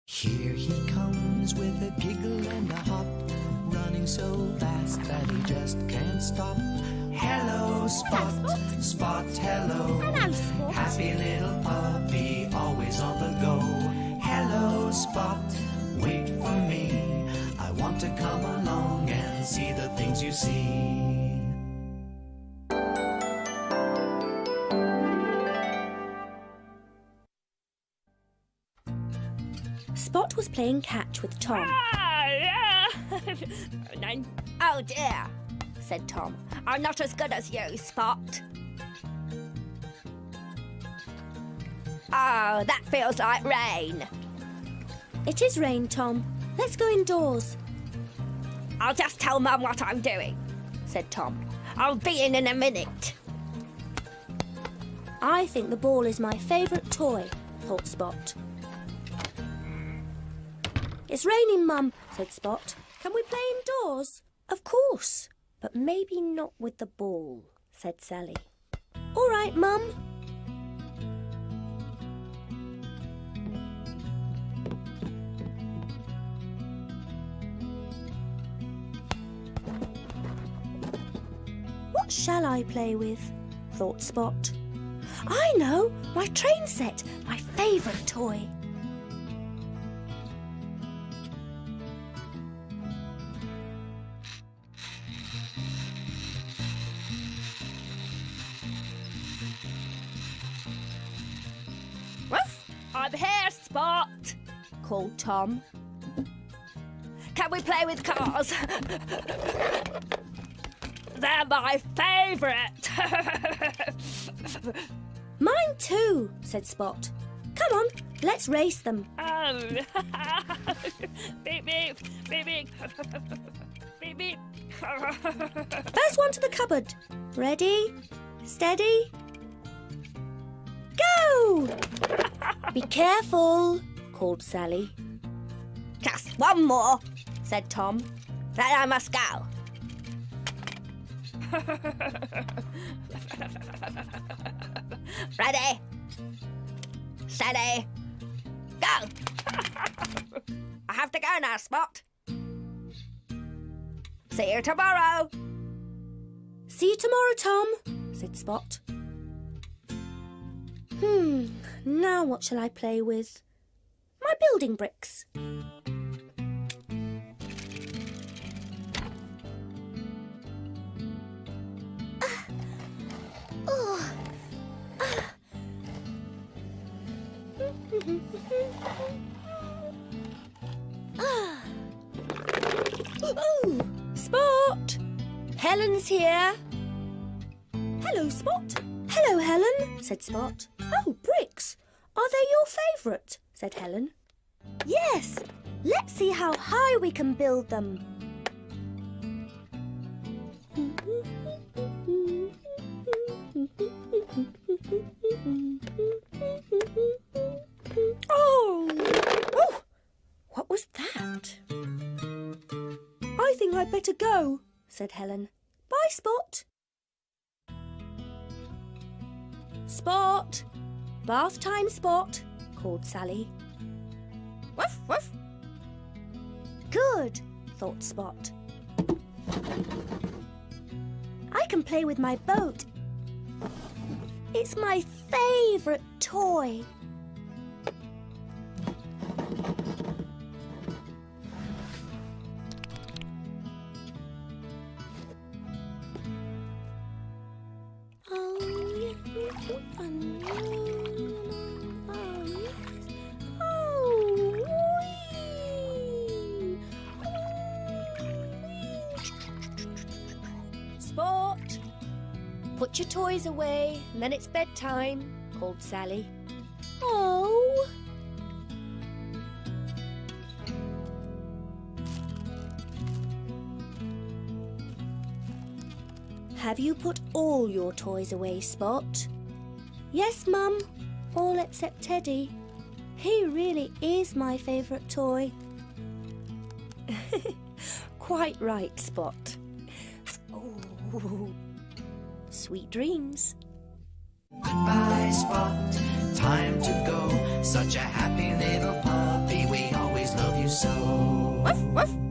Here he comes with a giggle and a hop, running so fast that he just can't stop. Hello, Spot, Spot, hello. Hello, Spot. Happy little puppy, always on the go. Hello, Spot, wait for me. I want to come along and see the things you see. Spot was playing catch with Tom. Oh dear, said Tom. I'm not as good as you, Spot. Oh, that feels like rain. It is rain, Tom. Let's go indoors. I'll just tell Mum what I'm doing, said Tom. I'll be in a minute. I think the ball is my favourite toy, thought Spot. It's raining, Mum, said Spot. Can we play indoors? Of course, but maybe not with the ball, said Sally. All right, Mum. What shall I play with? Thought Spot. I know, my train set, my favourite toy. I'm here, Spot, called Tom. Can we play with cars? They're my favourite. Mine too, said Spot. Come on, let's race them. Oh. Beep, beep, beep, beep. Beep, beep. First one to the cupboard. Ready, steady, go! Be careful, called Sally. Just one more, said Tom. Then I must go. Ready, steady, go! I have to go now, Spot. See you tomorrow. See you tomorrow, Tom, said Spot. Now what shall I play with? My building bricks. Spot! Helen's here. Hello, Spot. Hello, Helen, said Spot. Oh, bricks. Are they your favourite? Said Helen. Yes. Let's see how high we can build them. Oh! What was that? I think I'd better go, said Helen. Bye, Spot. Spot! Bath time, Spot, called Sally. Woof, woof. Good, thought Spot. I can play with my boat. It's my favourite toy. Spot! Put your toys away, and then it's bedtime, called Sally. Oh! Have you put all your toys away, Spot? Yes, Mum. All except Teddy. He really is my favourite toy. Quite right, Spot. Oh, sweet dreams. Goodbye, Spot. Time to go. Such a happy little puppy we are. Woof, woof.